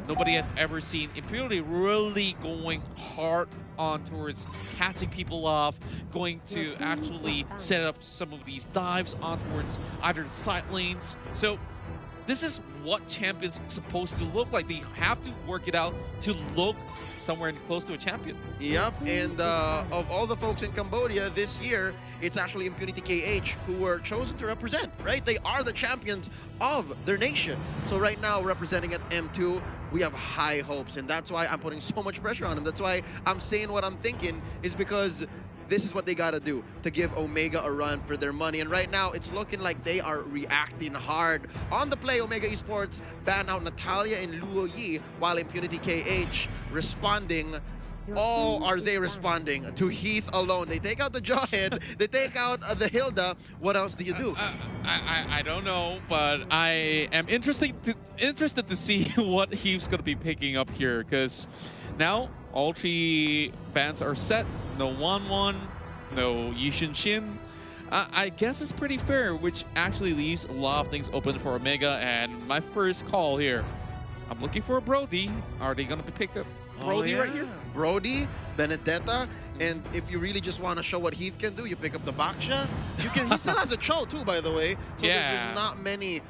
nobody have ever seen Impunity really going hard on towards catching people off, going to actually set up some of these dives on towards either the side lanes. So this is what champions are supposed to look like. They have to work it out to look somewhere close to a champion. Yep, and of all the folks in Cambodia this year, it's actually Impunity KH who were chosen to represent, right? They are the champions of their nation. So right now, representing at M2, we have high hopes, and that's why I'm putting so much pressure on them. That's why I'm saying what I'm thinking, is because this is what they gotta do to give Omega a run for their money. And right now, it's looking like they are reacting hard. On the play, Omega Esports ban out Natalia and Luo Yi, while Impunity KH responding. Oh, are they responding to Heath alone? They take out the Jawhead, they take out the Hilda. What else do you do? I don't know, but I am interested to see what Heath's going to be picking up here, because now all 3 bans are set. No 1-1, no Yushin Shin. I guess it's pretty fair, which actually leaves a lot of things open for Omega. And my first call here, I'm looking for a Brody. Are they going to pick up Brody right here? Brody, Benedetta, and if you really just want to show what Heath can do, you pick up the Baksha. You can. He still has a Cho too, by the way. So there's just not many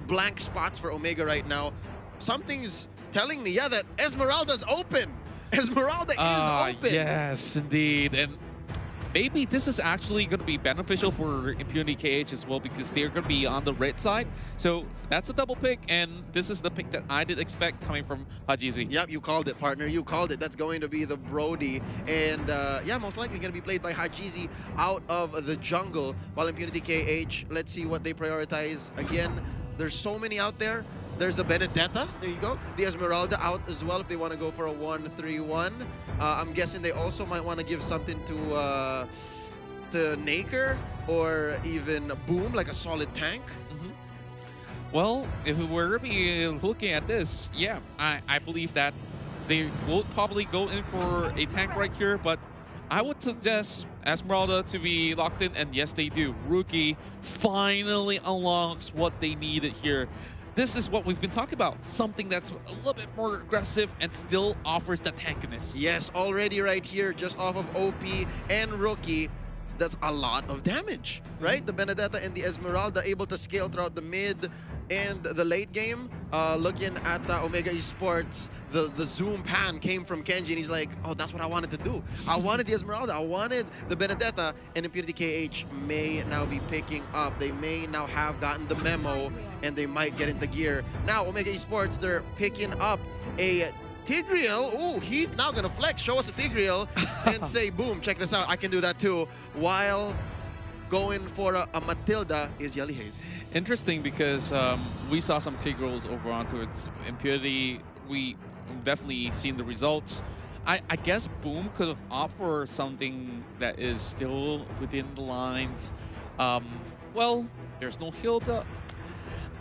blank spots for Omega right now. Something's telling me, yeah, that Esmeralda's open. Esmeralda is open. Yes, indeed. And maybe this is actually going to be beneficial for Impunity KH as well, because they're going to be on the red side. So that's a double pick, and this is the pick that I did expect coming from Hajizi. Yep, you called it, partner. You called it. That's going to be the Brody. And yeah, most likely going to be played by Hajizi out of the jungle, while Impunity KH, let's see what they prioritize. Again, there's so many out there. There's the Benedetta, there you go. The Esmeralda out as well if they want to go for a 1-3-1. I'm guessing they also might want to give something to Naker or even Boom, like a solid tank. Well, if we're be looking at this, yeah, I believe that they will probably go in for a tank right here, but I would suggest Esmeralda to be locked in, and yes, they do. Rookie finally unlocks what they needed here. This is what we've been talking about. Something that's a little bit more aggressive and still offers the tankiness. Yes, already right here, just off of OP and Rookie, that's a lot of damage, right? The Benedetta and the Esmeralda able to scale throughout the mid and the late game. Looking at Omega Esports, the zoom pan came from Kenji, and he's like, oh, that's what I wanted to do. I wanted the Esmeralda, I wanted the Benedetta, and Impunity KH may now be picking up. They may now have gotten the memo, and they might get into gear. Now, Omega Esports, they're picking up a Tigreal. Ooh, Heath now gonna flex, show us a Tigreal, and say, boom, check this out, I can do that too. While going for a Matilda is Yali Hayes. Interesting, because we saw some Tigreals over onto its Impunity. We definitely seen the results. I guess Boom could have opted for something that is still within the lines. Well, there's no Hilda.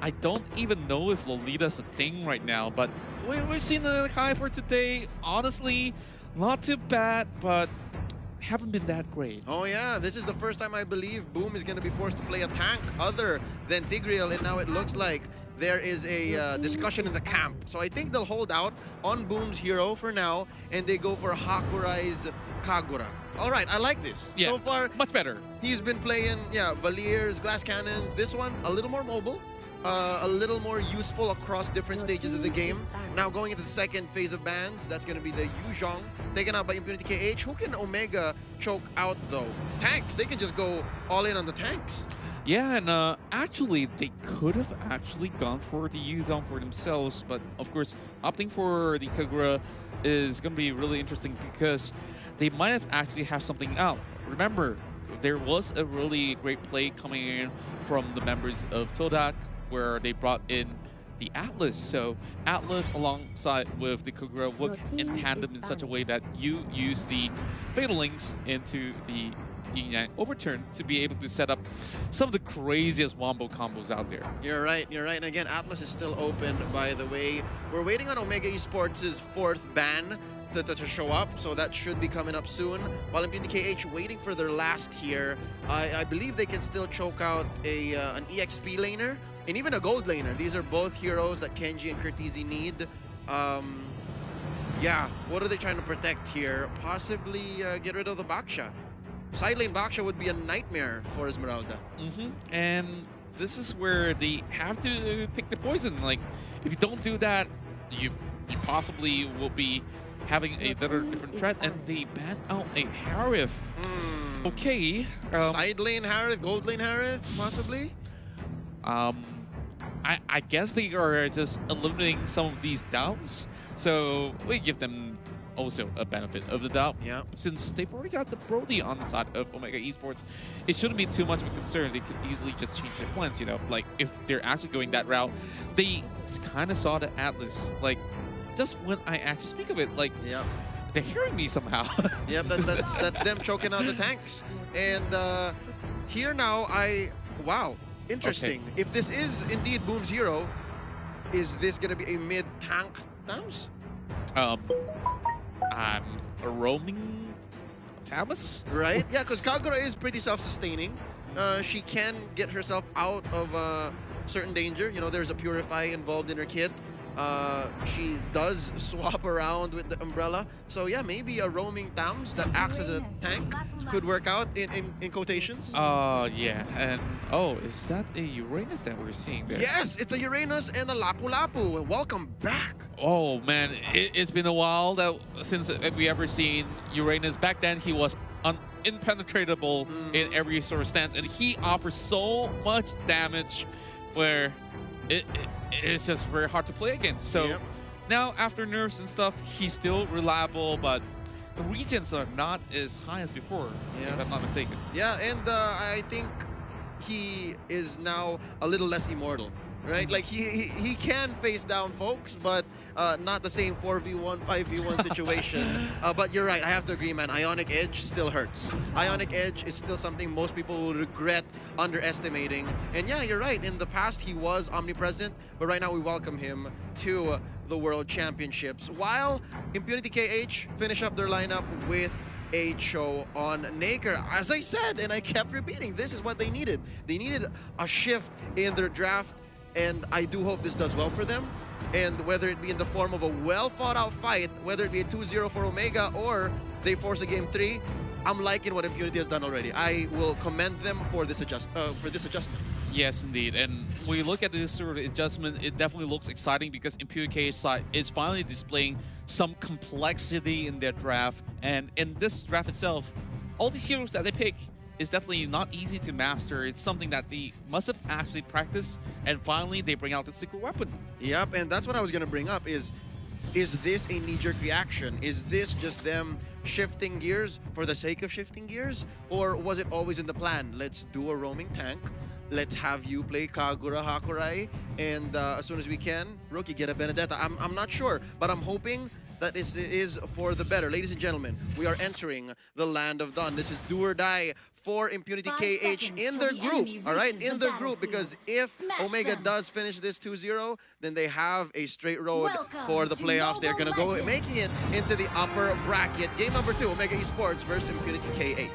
I don't even know if Lolita's a thing right now, but we've seen the high for today. Honestly, not too bad, but haven't been that great. Oh yeah, this is the first time I believe Boom is going to be forced to play a tank other than Tigreal, and now it looks like there is a discussion in the camp. So I think they'll hold out on Boom's hero for now, and they go for Hakurai's Kagura. All right, I like this. Yeah, so far, much better. He's been playing, yeah, Valiers, Glass Cannons. This one, a little more mobile. A little more useful across different stages of the game. Now going into the second phase of bans, that's going to be the Yuzhong, taken out by Impunity KH. Who can Omega choke out though? Tanks, they can just go all in on the tanks. Yeah, and actually, they could have actually gone for the Yuzhong for themselves, but of course, opting for the Kagura is going to be really interesting, because they might have actually have something out. Remember, there was a really great play coming in from the members of Todak, where they brought in the Atlas. So Atlas alongside with the Kagura work in tandem in such a way that you use the Fatal Links into the Yin Yang Overturn to be able to set up some of the craziest wombo combos out there. You're right, you're right. And again, Atlas is still open, by the way. We're waiting on Omega Esports' 4th ban to show up, so that should be coming up soon. While Impunity KH waiting for their last here, I believe they can still choke out an EXP laner and even a gold laner. These are both heroes that Kenji and Curtizi need. Yeah, what are they trying to protect here? Possibly get rid of the Baksha. Side lane Baksha would be a nightmare for Esmeralda. And this is where they have to pick the poison. Like, if you don't do that, you possibly will be having another different threat, and they ban out a Harith. Okay. Side lane Harith, gold lane Harith, possibly? I guess they are just eliminating some of these doubts. So we give them also a benefit of the doubt. Yeah. Since they've already got the Brody on the side of Omega Esports, it shouldn't be too much of a concern. They could easily just change their plans, you know? Like, if they're actually going that route, they kind of saw the Atlas. Like, just when I actually speak of it, like, Yeah. they're hearing me somehow. Yeah, that's them choking out the tanks. And here now, wow, interesting. Okay. If this is indeed Boom's hero, is this going to be a mid-tank Thames? I'm a roaming Tamas? Right? Yeah, because Kagura is pretty self-sustaining. She can get herself out of certain danger. You know, there's a Purify involved in her kit. She does swap around with the umbrella. So yeah, maybe a roaming Thames that acts as a tank could work out in quotations. Yeah. And, oh, is that a Uranus that we're seeing there? Yes, it's a Uranus and a Lapu Lapu. Welcome back. Oh, man. It's been a while since we ever seen Uranus. Back then, he was impenetrable in every sort of stance, and he offers so much damage where it's just very hard to play against. So Yep. now, after nerfs and stuff, he's still reliable, but the regions are not as high as before, if I'm not mistaken. Yeah, and I think he is now a little less immortal, right? Like he can face down folks, but not the same 4v1, 5v1 situation. But you're right, I have to agree, man. Ionic Edge still hurts. Ionic Edge is still something most people will regret underestimating. And yeah, you're right. In the past, he was omnipresent, but right now we welcome him to the World Championships. While Impunity KH finish up their lineup with a show on Naker. As I said, and I kept repeating, this is what they needed. They needed a shift in their draft, and I do hope this does well for them. And whether it be in the form of a well-thought-out fight, whether it be a 2-0 for Omega or they force a Game 3, I'm liking what Impunity has done already. I will commend them for this adjustment. Yes, indeed. And when you look at this sort of adjustment, it definitely looks exciting because Impunity KH side is finally displaying some complexity in their draft. And in this draft itself, all the heroes that they pick is definitely not easy to master. It's something that they must have actually practiced, and finally they bring out the secret weapon. Yep, and that's what I was going to bring up is this a knee-jerk reaction? Is this just them shifting gears for the sake of shifting gears? Or was it always in the plan? Let's do a roaming tank. Let's have you play Kagura Hakurai, and as soon as we can, Rookie, get a Benedetta. I'm not sure, but I'm hoping that this is for the better. Ladies and gentlemen, we are entering the land of Dawn. This is do or die for Impunity KH in their group, all right? In their group, because if Omega does finish this 2-0, then they have a straight road for the playoffs. They're going to go making it into the upper bracket. Game number 2, Omega Esports versus Impunity KH.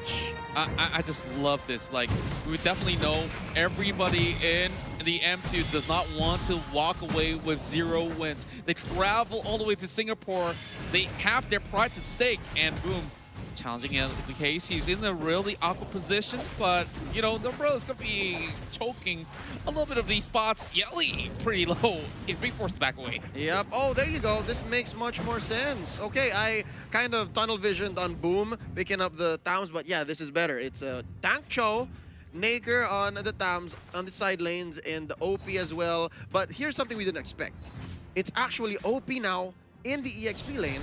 I just love this. Like, we definitely know everybody in the M2 does not want to walk away with 0 wins. They travel all the way to Singapore. They have their prides at stake, and boom, challenging in the case. He's in a really awkward position, but, you know, the umbrella is going to be choking a little bit of these spots. Yelly, pretty low. He's being forced to back away. Yep. Oh, there you go. This makes much more sense. Okay, I kind of tunnel visioned on Boom, picking up the Towns, but yeah, this is better. It's a Tank Cho, Naker on the Towns, on the side lanes, and the OP as well. But here's something we didn't expect. It's actually OP now in the EXP lane,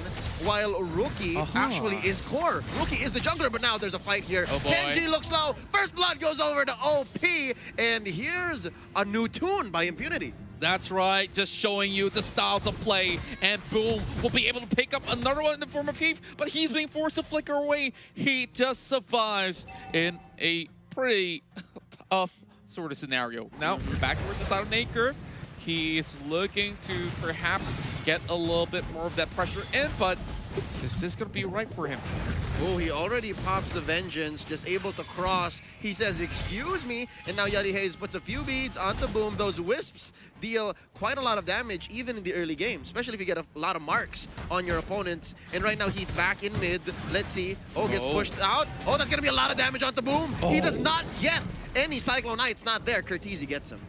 while Rookie actually is core. Rookie is the jungler, but now there's a fight here. Oh boy. Kenji looks low. First blood goes over to OP, and here's a new tune by Impunity. That's right, just showing you the styles of play, and boom, will be able to pick up another one in the form of Heath, but he's being forced to flicker away. He just survives in a pretty tough sort of scenario. Now, we're back towards the side of Naker. He's looking to perhaps get a little bit more of that pressure in, but Is this going to be right for him? Oh, he already pops the Vengeance, just able to cross. He says, excuse me, and now Yali Hayes puts a few beads onto Boom. Those Wisps deal quite a lot of damage, even in the early game, especially if you get a lot of marks on your opponents. And right now, he's back in mid. Let's see. Oh, gets pushed out. Oh, that's going to be a lot of damage onto Boom. He does not get any Cyclone Knight's not there. Curtizi gets him.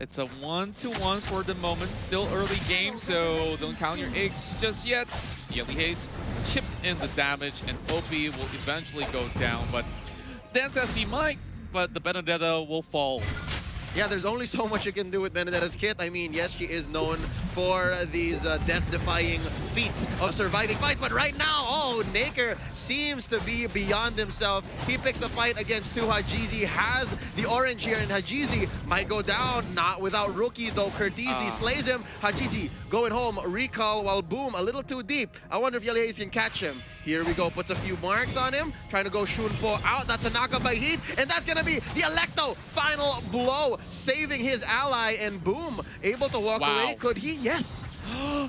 It's a 1-1 for the moment. Still early game, so don't count your eggs just yet. Yali Hayes chips in the damage, and OP will eventually go down. But dance as he might, but the Benedetta will fall. Yeah, there's only so much you can do with Benedetta's kit. I mean, yes, she is known for these death-defying feats of surviving fight, but right now, oh, Naker seems to be beyond himself. He picks a fight against two. Hajizi has the orange here, and Hajizi might go down, not without Rookie, though. Curtizi slays him. Hajizi going home, recall, while Boom a little too deep. I wonder if Yali Hayes can catch him. Here we go, puts a few marks on him, trying to go Shunpo out. That's a knockup by Heat, and that's gonna be the Electo final blow, saving his ally, and Boom able to walk away. Could he? Yes.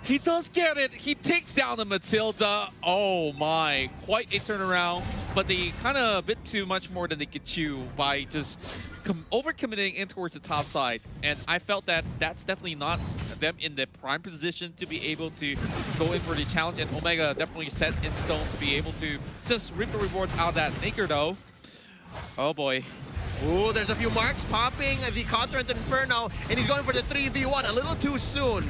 He does get it. He takes down the Matilda. Oh my, quite a turnaround. But they kind of a bit too much more than they could chew by just overcommitting in towards the top side. And I felt that that's definitely not them in the prime position to be able to go in for the challenge. And Omega definitely set in stone to be able to just reap the rewards out of that. Naker though, oh boy. Ooh, there's a few marks popping the Contrant Inferno, and he's going for the 3v1 a little too soon.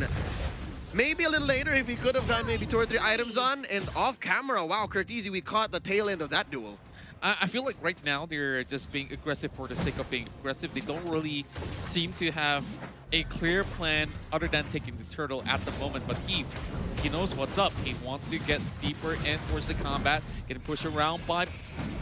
Maybe a little later if he could have done maybe 2 or 3 items on, and off camera, wow, Curtizi, we caught the tail end of that duel. I feel like right now they're just being aggressive for the sake of being aggressive. They don't really seem to have a clear plan other than taking this turtle at the moment, but he knows what's up. He wants to get deeper in towards the combat, getting pushed around by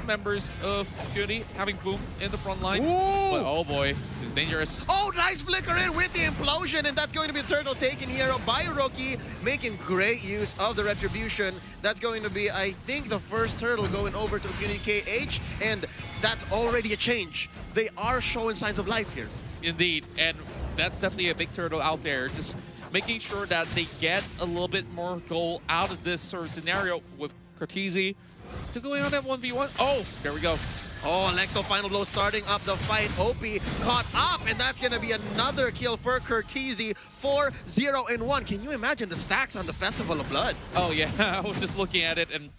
members of Impunity, having Boom in the front lines. But oh boy, it's dangerous. Oh, nice flicker in with the implosion, and that's going to be a turtle taken here by Rookie, making great use of the retribution. That's going to be, I think, the first turtle going over to Impunity KH, and that's already a change. They are showing signs of life here. Indeed, and that's definitely a big turtle out there. Just making sure that they get a little bit more goal out of this sort of scenario with Curtizi. Still going on that 1v1. Oh, there we go. Oh, Electo final blow starting up the fight. OP caught up, and that's going to be another kill for Curtizi. 4-0-1. Can you imagine the stacks on the Festival of Blood? Oh yeah, I was just looking at it, and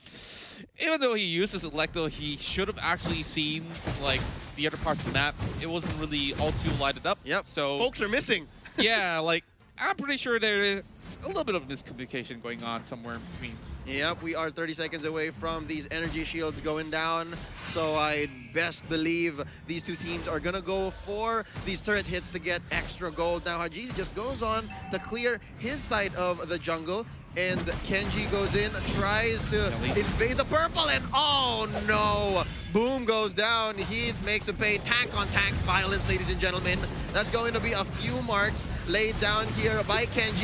even though he uses Electo, he should have actually seen like the other parts of the map. It wasn't really all too lighted up. Yep. So folks are missing. Yeah, like I'm pretty sure there is a little bit of miscommunication going on somewhere in between. Yep, we are 30 seconds away from these energy shields going down. So I best believe these two teams are going to go for these turret hits to get extra gold. Now Hajizi just goes on to clear his side of the jungle. And Kenji goes in, tries to invade the purple, and oh no! Boom goes down. He makes him pay tank on tank violence, ladies and gentlemen. That's going to be a few marks laid down here by Kenji.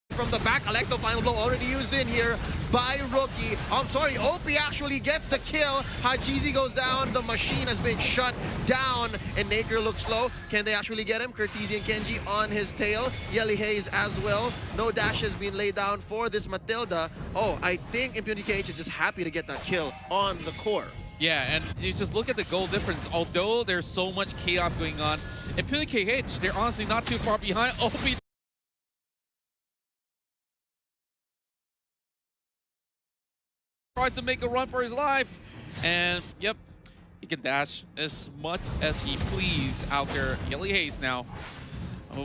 From the back, Electo final blow already used in here by Rookie. I'm sorry, OP actually gets the kill. Hajizi goes down. The machine has been shut down, and Naker looks low. Can they actually get him? Curtizi and Kenji on his tail. Yali Hayes as well. No dash has been laid down for this Matilda. Oh, I think Impunity KH is just happy to get that kill on the core. Yeah, and you just look at the goal difference. Although there's so much chaos going on, Impunity KH, they're honestly not too far behind. OP tries to make a run for his life, and yep, he can dash as much as he please out there. Yali Hayes now,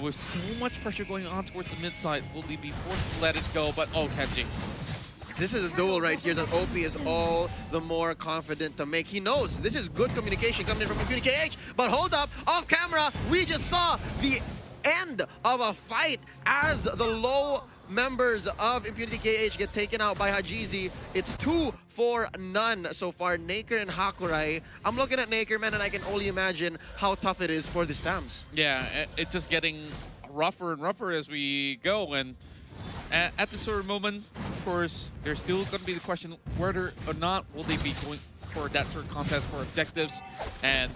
with so much pressure going on towards the mid side, will he be forced to let it go? But oh, Kenji. This is a duel right here that OP is all the more confident to make. He knows this is good communication coming in from Impunity KH, but hold up, off camera, we just saw the end of a fight as the low members of Impunity KH get taken out by Hajizi. It's 2-4-0 so far. Naker and Hakurai. I'm looking at Naker, man, and I can only imagine how tough it is for the Stams. Yeah, it's just getting rougher and rougher as we go, and at this sort of moment, of course, there's still going to be the question whether or not will they be going for that sort of contest for objectives, and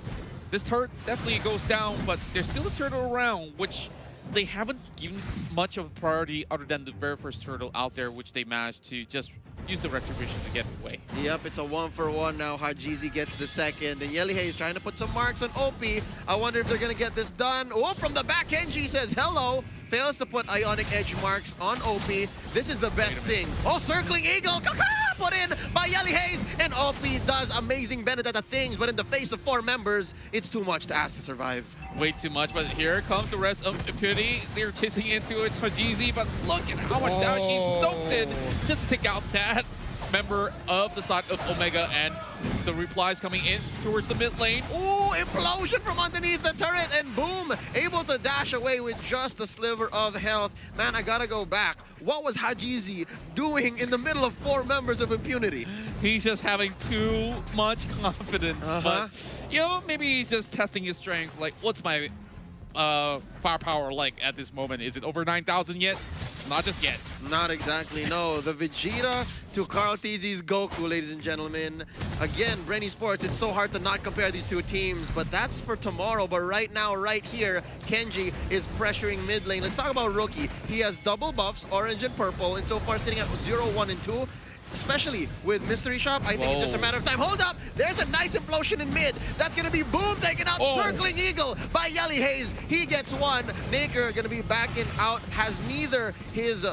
this turret definitely goes down, but there's still a turtle around, which they haven't given much of a priority other than the very first turtle out there, which they managed to just use the retribution to get away. Yep, it's a 1-for-1 now. Hajizi gets the second, and Yelihei is trying to put some marks on OP. I wonder if they're gonna get this done. Oh, from the back, Kenji says hello. Fails to put Ionic Edge marks on OP. This is the best thing. Oh, circling eagle, put in by Yelihei, and OP does amazing Benedetta things, but in the face of 4 members, it's too much to ask to survive. Way too much, but here comes the rest of Impunity. They're chasing into it. It's Hajizi, but look at how much damage he soaked in just to take out that member of the side of Omega, and the replies coming in towards the mid lane. Ooh, implosion from underneath the turret, and boom, able to dash away with just a sliver of health. Man, I gotta go back. What was Hajizi doing in the middle of 4 members of Impunity? He's just having too much confidence, but you know, maybe he's just testing his strength. Like, what's my firepower like at this moment? Is it over 9,000 yet? Not just yet. Not exactly, no. The Vegeta to Carl Tizzi's Goku, ladies and gentlemen. Again, Brain Esports, it's so hard to not compare these two teams, but that's for tomorrow. But right now, right here, Kenji is pressuring mid lane. Let's talk about Rookie. He has double buffs, orange and purple, and so far sitting at 0, 1, and 2. Especially with Mystery Shop, I think it's just a matter of time. Hold up! There's a nice implosion in mid. That's gonna be boom taken out. Circling Eagle by Yelihei. He gets one. Naker gonna be backing out. Has neither his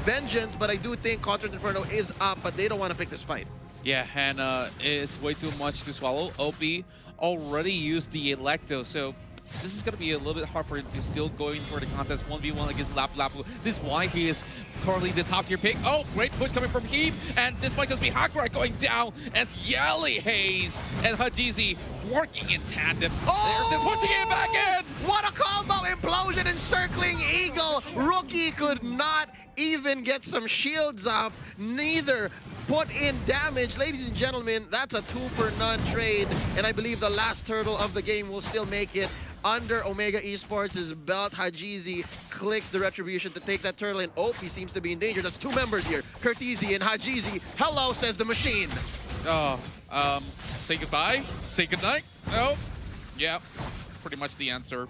Vengeance, but I do think Contra Inferno is up, but they don't want to pick this fight. Yeah, and it's way too much to swallow. OP already used the Electo, so this is going to be a little bit hard for him to still going for the contest 1v1 against Lapu Lapu. This is why he is currently the top tier pick. Oh, great push coming from Heath, and this might just be Hakurai going down as Yelihei and Hajizi working in tandem. Oh! They're pushing it back in! What a combo! Implosion and circling eagle. Rookie could not even get some shields up. Neither put in damage. Ladies and gentlemen, that's a 2-for-none trade, and I believe the last turtle of the game will still make it under Omega Esports' belt. Hajizi clicks the retribution to take that turtle, and OP seems to be in danger. That's 2 members here, Curtizi and Hajizi. Hello, says the machine. Say goodbye, say goodnight. Oh, yeah, pretty much the answer.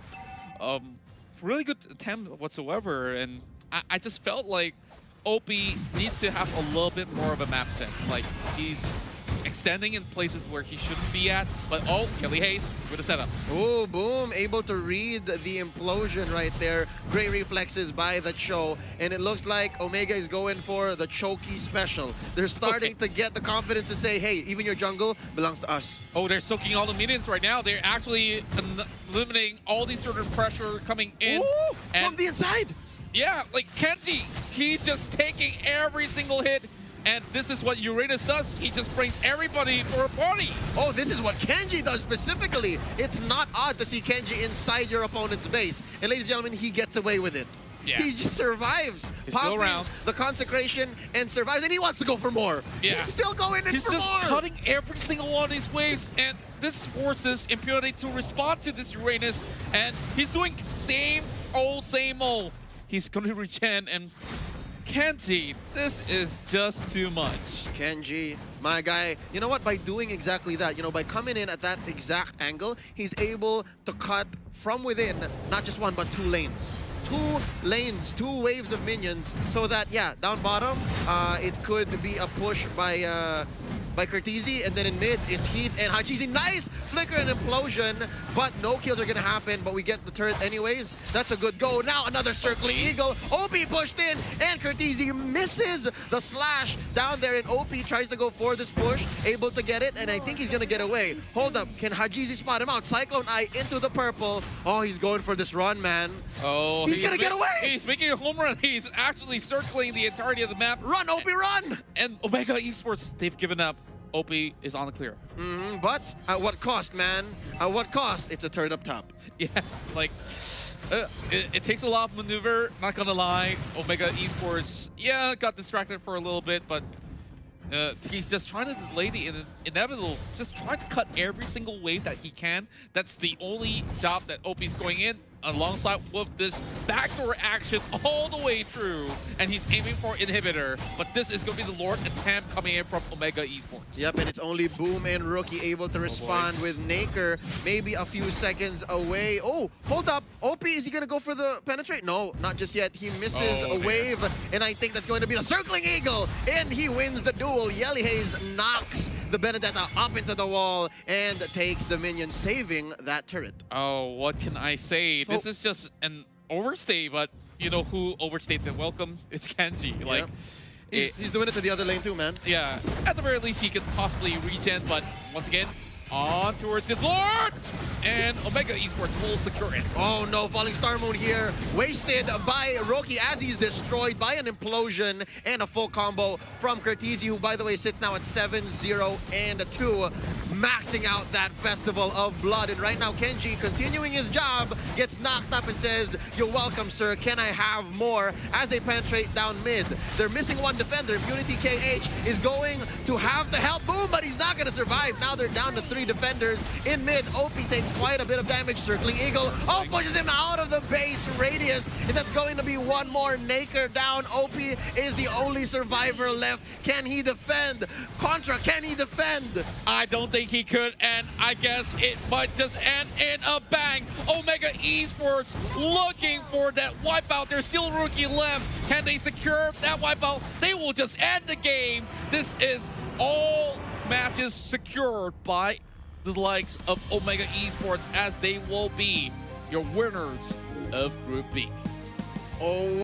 Really good attempt whatsoever, and I just felt like OP needs to have a little bit more of a map sense. Like, he's extending in places where he shouldn't be at, but oh, Yelihei with a setup. Oh, boom, able to read the implosion right there. Great reflexes by the Cho, and it looks like Omega is going for the Choki special. They're starting to get the confidence to say, hey, even your jungle belongs to us. Oh, they're soaking all the minions right now. They're actually eliminating all these sort of pressure coming in. Ooh, from the inside. Yeah, like Kenji, he's just taking every single hit. And this is what Uranus does. He just brings everybody for a party. Oh, this is what Kenji does specifically. It's not odd to see Kenji inside your opponent's base. And ladies and gentlemen, he gets away with it. Yeah. He just survives. He's still around. The consecration and survives, and he wants to go for more. Yeah. He's still going in for more. He's just cutting every single one of these waves, and this forces Impunity to respond to this Uranus, and he's doing same old, same old. He's going to regen, and Kenji, this is just too much. Kenji, my guy, you know what? By doing exactly that, you know, by coming in at that exact angle, he's able to cut from within, not just one, but 2 lanes. 2 lanes, 2 waves of minions, so that, yeah, down bottom, it could be a push by Curtizi, and then in mid, it's Heath and Hajizi. Nice flicker and implosion, but no kills are gonna happen, but we get the turret anyways. That's a good go. Now another circling eagle. OP pushed in, and Curtizi misses the slash down there, and OP tries to go for this push, able to get it, and I think he's gonna get away. Hold up, can Hajizi spot him out? Cyclone Eye into the purple. Oh, he's going for this run, man. Oh, he's gonna get away! He's making a home run. He's actually circling the entirety of the map. Run, OP, run! And Omega Esports, they've given up. OP is on the clear. But at what cost, man? At what cost? It's a turn up top. Yeah, like, it takes a lot of maneuver, not gonna lie. Omega Esports, yeah, got distracted for a little bit, but he's just trying to delay the inevitable, just trying to cut every single wave that he can. That's the only job that OP's going in. alongside with this backdoor action all the way through, and he's aiming for inhibitor, but this is going to be the Lord attempt coming in from Omega Esports. Yep, and it's only Boom and Rookie able to respond with Naker maybe a few seconds away. Oh, hold up. OP, is he going to go for the penetrate? No, not just yet. He misses a wave, and I think that's going to be the Circling Eagle, and he wins the duel. Yelly Hayes knocks the Benedetta up into the wall and takes the minion, saving that turret. Oh, what can I say? This is just an overstay, but you know who overstayed the welcome? It's Kenji. Like, he's doing it to the other lane too, man. Yeah, at the very least, he could possibly regen, but once again, on towards his Lord! And Omega Esports will secure it. Oh no, Falling Star Moon here, wasted by Roki as he's destroyed by an implosion and a full combo from Curtisi, who by the way sits now at 7-0 and 2, maxing out that Festival of Blood. And right now Kenji, continuing his job, gets knocked up and says, "You're welcome, sir, can I have more?" As they penetrate down mid. They're missing one defender. Impunity KH is going to have to help Boom, but he's not going to survive. Now they're down to 3 defenders in mid. OP takes quite a bit of damage. Circling Eagle, oh, pushes him out of the base radius, and that's going to be one more. Naker down. OP is the only survivor left. Can he defend? Contra, can he defend? I don't think he could, and I guess it might just end in a bang. Omega Esports looking for that wipeout. There's still Rookie left. Can they secure that wipeout? They will just end the game. This is all matches secured by the likes of Omega Esports, as they will be your winners of Group B. Oh.